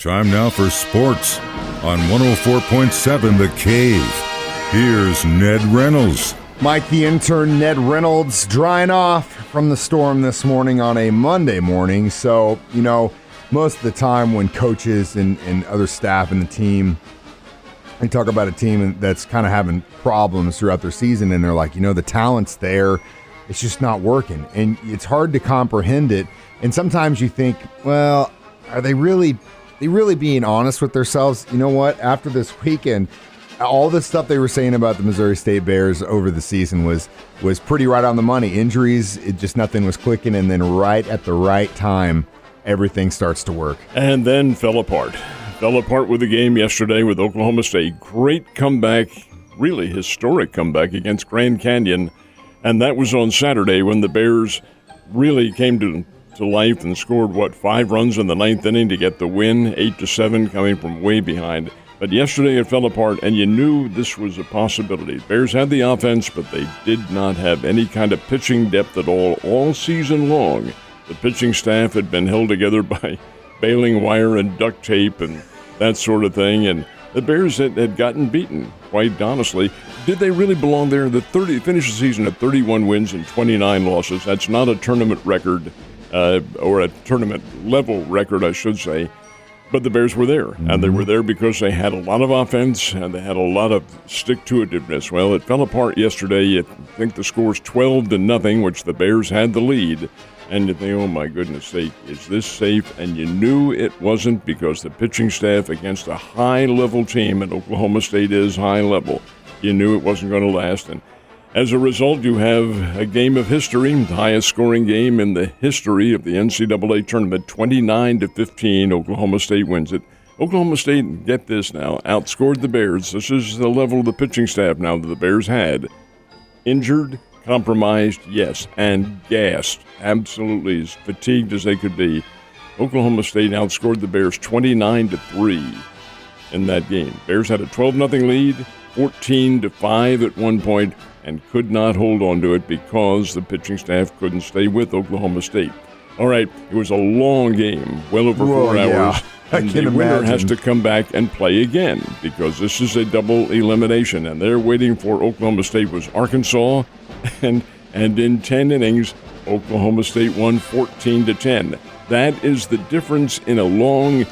Time now for sports on 104.7 The Cave. Here's Ned Reynolds. Mike, the intern, Ned Reynolds, drying off from the storm this morning on a Monday morning. So, most of the time when coaches and other staff in the team, they talk about a team that's kind of having problems throughout their season, and they're like, the talent's there, it's just not working. And it's hard to comprehend it. And sometimes you think, well, are they really being honest with themselves? You know what? After this weekend, all the stuff they were saying about the Missouri State Bears over the season was pretty right on the money. Injuries, nothing was clicking, and then right at the right time, everything starts to work. And then fell apart. Fell apart with the game yesterday with Oklahoma State. Great comeback, really historic comeback against Grand Canyon. And that was on Saturday when the Bears really came to life and scored, 5 runs in the ninth inning to get the win, 8-7 coming from way behind. But yesterday it fell apart, and you knew this was a possibility. Bears had the offense, but they did not have any kind of pitching depth at all season long. The pitching staff had been held together by baling wire and duct tape and that sort of thing, and the Bears had gotten beaten, quite honestly. Did they really belong there? Finished the season at 31 wins and 29 losses. That's not a tournament record, or a tournament level record, I should say. But the Bears were there, and they were there because they had a lot of offense and they had a lot of stick-to-itiveness. Well, it fell apart yesterday. I think the score's 12-0, which the Bears had the lead. And you think, oh, my goodness sake, is this safe? And you knew it wasn't, because the pitching staff against a high-level team, and Oklahoma State is high-level, you knew it wasn't going to last. And as a result, you have a game of history, the highest-scoring game in the history of the NCAA tournament, 29-15. Oklahoma State wins it. Oklahoma State, get this now, outscored the Bears. This is the level of the pitching staff now that the Bears had. Injured, compromised, yes, and gassed, absolutely as fatigued as they could be. Oklahoma State outscored the Bears 29-3 in that game. Bears had a 12-0 lead, 14-5 at one point, and could not hold on to it because the pitching staff couldn't stay with Oklahoma State. All right, it was a long game, well over 4 hours. And the winner has to come back and play again, because this is a double elimination, and they're waiting for Oklahoma State was Arkansas, and in 10 innings, Oklahoma State won 14-10. That is the difference in a long,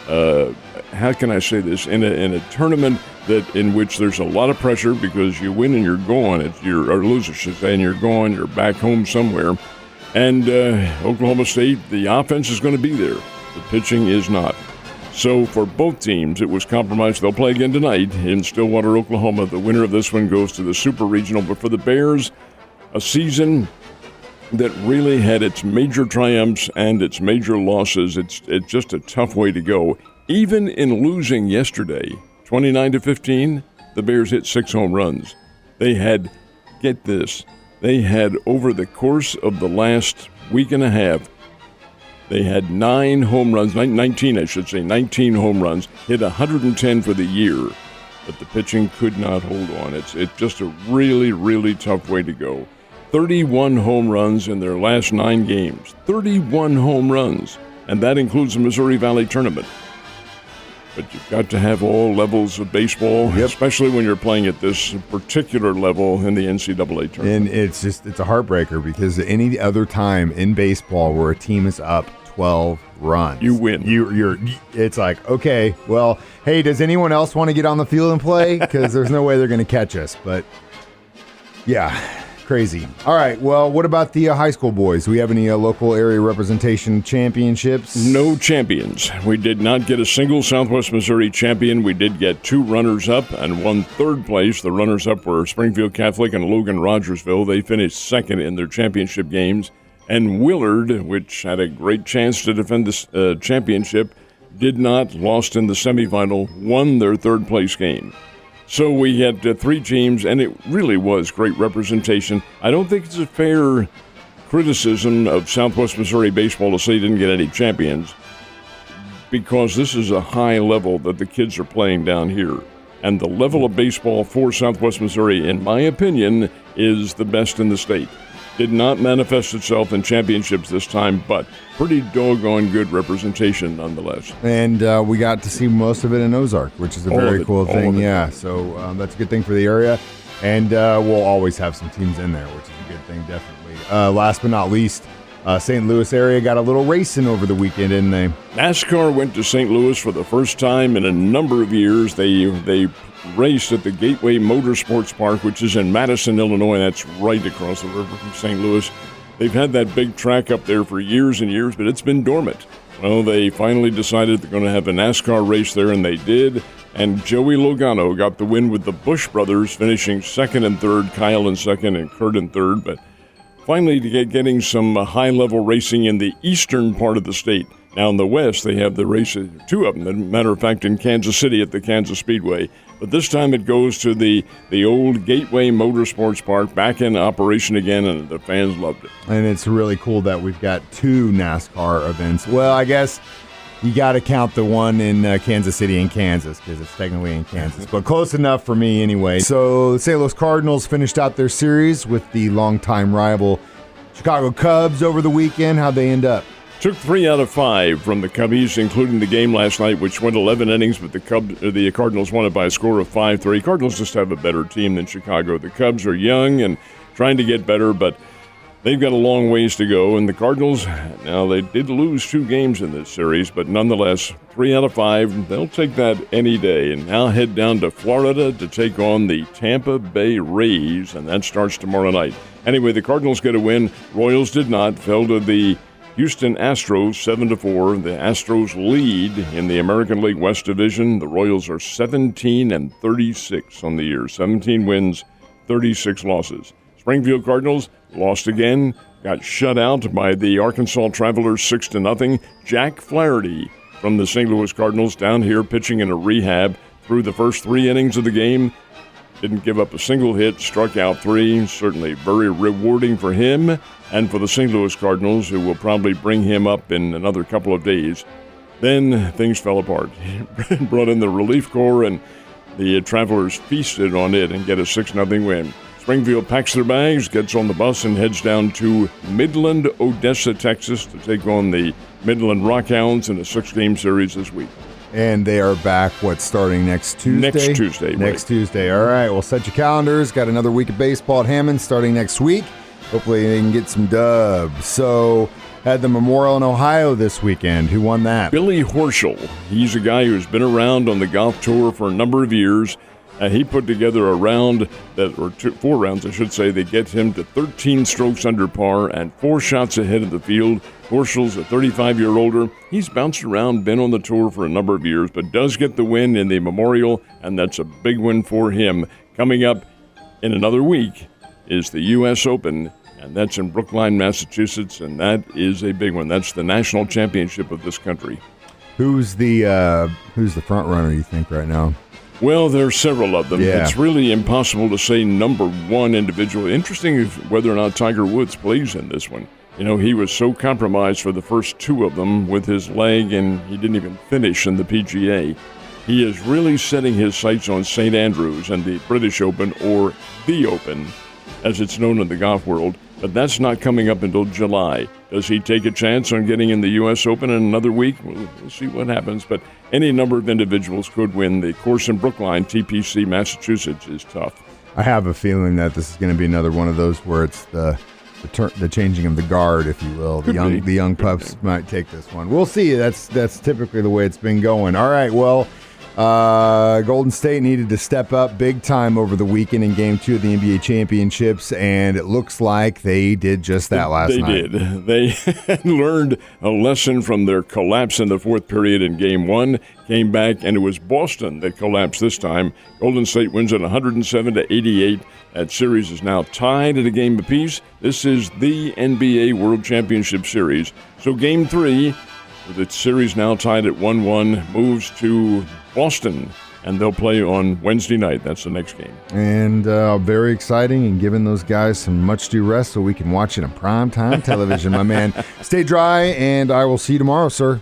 how can I say this, in a tournament in which there's a lot of pressure because you win and you're gone, or lose, I should say, and you're gone, you're back home somewhere. And Oklahoma State, the offense is going to be there. The pitching is not. So for both teams, it was compromised. They'll play again tonight in Stillwater, Oklahoma. The winner of this one goes to the Super Regional. But for the Bears, a season that really had its major triumphs and its major losses. It's just a tough way to go. Even in losing yesterday, 29-15, the Bears hit 6 home runs. They had, get this, they had over the course of the last week and a half, they had 9 home runs, 19 I should say, 19 home runs, hit 110 for the year, but the pitching could not hold on. It's just a really, really tough way to go. 31 home runs in their last 9 games. 31 home runs, and that includes the Missouri Valley Tournament. But you've got to have all levels of baseball, especially when you're playing at this particular level in the NCAA tournament. And it's a heartbreaker, because any other time in baseball where a team is up 12 runs, you win. It's like, okay, well, hey, does anyone else want to get on the field and play? Because there's no way they're going to catch us. But yeah. Crazy. All right, well, what about the high school boys? Do we have any local area representation championships? No champions. We did not get a single Southwest Missouri champion. We did get 2 runners-up and 1 third place. The runners-up were Springfield Catholic and Logan Rogersville. They finished second in their championship games. And Willard, which had a great chance to defend the championship, did not, lost in the semifinal, won their third place game. So we had 3 teams, and it really was great representation. I don't think it's a fair criticism of Southwest Missouri baseball to say they didn't get any champions, because this is a high level that the kids are playing down here. And the level of baseball for Southwest Missouri, in my opinion, is the best in the state. Did not manifest itself in championships this time, but pretty doggone good representation nonetheless. And we got to see most of it in Ozark, which is a very cool thing. Yeah, so that's a good thing for the area. And we'll always have some teams in there, which is a good thing, definitely. Last but not least, St. Louis area got a little racing over the weekend, didn't they? NASCAR went to St. Louis for the first time in a number of years. They raced at the Gateway Motorsports Park, which is in Madison, Illinois. That's right across the river from St. Louis. They've had that big track up there for years and years, but it's been dormant. Well, they finally decided they're going to have a NASCAR race there, and they did. And Joey Logano got the win with the Busch brothers, finishing second and third, Kyle in second and Kurt in third. But finally getting some high-level racing in the eastern part of the state. Now in the west, they have the races, two of them, as a matter of fact, in Kansas City at the Kansas Speedway. But this time it goes to the old Gateway Motorsports Park, back in operation again, and the fans loved it. And it's really cool that we've got two NASCAR events. Well, I guess you got to count the one in Kansas City in Kansas, because it's technically in Kansas, but close enough for me anyway. So the St. Louis Cardinals finished out their series with the longtime rival Chicago Cubs over the weekend. How'd they end up? Took 3 out of 5 from the Cubbies, including the game last night, which went 11 innings, but the Cardinals won it by a score of 5-3. Cardinals just have a better team than Chicago. The Cubs are young and trying to get better, but they've got a long ways to go. And the Cardinals, now they did lose 2 games in this series, but nonetheless, 3 out of 5, they'll take that any day. And now head down to Florida to take on the Tampa Bay Rays, and that starts tomorrow night. Anyway, the Cardinals get a win. Royals did not, fell to the Houston Astros 7-4. The Astros lead in the American League West Division. The Royals are 17-36 on the year. 17 wins, 36 losses. Springfield Cardinals lost again, got shut out by the Arkansas Travelers 6-0. Jack Flaherty from the St. Louis Cardinals down here pitching in a rehab through the first 3 innings of the game. Didn't give up a single hit, struck out 3. Certainly very rewarding for him and for the St. Louis Cardinals, who will probably bring him up in another couple of days. Then things fell apart. Brought in the relief corps, and the Travelers feasted on it and get a 6-0 win. Springfield packs their bags, gets on the bus, and heads down to Midland, Odessa, Texas, to take on the Midland Rockhounds in a 6-game series this week. And they are back, starting next Tuesday? Next Tuesday, right. Next Tuesday. All right, well, set your calendars. Got another week of baseball at Hammond starting next week. Hopefully they can get some dubs. So, had the Memorial in Ohio this weekend. Who won that? Billy Horschel. He's a guy who's been around on the golf tour for a number of years. He put together a round, 4 rounds, I should say, that get him to 13 strokes under par and 4 shots ahead of the field. Horschel's a 35-year-older. He's bounced around, been on the tour for a number of years, but does get the win in the Memorial, and that's a big win for him. Coming up in another week is the U.S. Open, and that's in Brookline, Massachusetts, and that is a big one. That's the national championship of this country. Who's the front runner, you think, right now? Well, there are several of them. Yeah. It's really impossible to say number one individual. Interesting is whether or not Tiger Woods plays in this one. You know, he was so compromised for the first 2 of them with his leg, and he didn't even finish in the PGA. He is really setting his sights on St. Andrews and the British Open, or the Open, as it's known in the golf world. But that's not coming up until July. Does he take a chance on getting in the U.S. Open in another week? We'll see what happens. But any number of individuals could win. The course in Brookline, TPC, Massachusetts, is tough. I have a feeling that this is going to be another one of those where it's the changing of the guard, if you will. The young pups might take this one. We'll see. That's typically the way it's been going. All right, well, Golden State needed to step up big time over the weekend in Game 2 of the NBA Championships, and it looks like they did just that last night. They did. They had learned a lesson from their collapse in the 4th period in Game 1, came back, and it was Boston that collapsed this time. Golden State wins it 107-88. That series is now tied at a game apiece. This is the NBA World Championship Series. So Game 3, with the series now tied at 1-1, moves to Boston, and they'll play on Wednesday night. That's the next game. And very exciting, and giving those guys some much-due rest so we can watch it on primetime television, my man. Stay dry, and I will see you tomorrow, sir.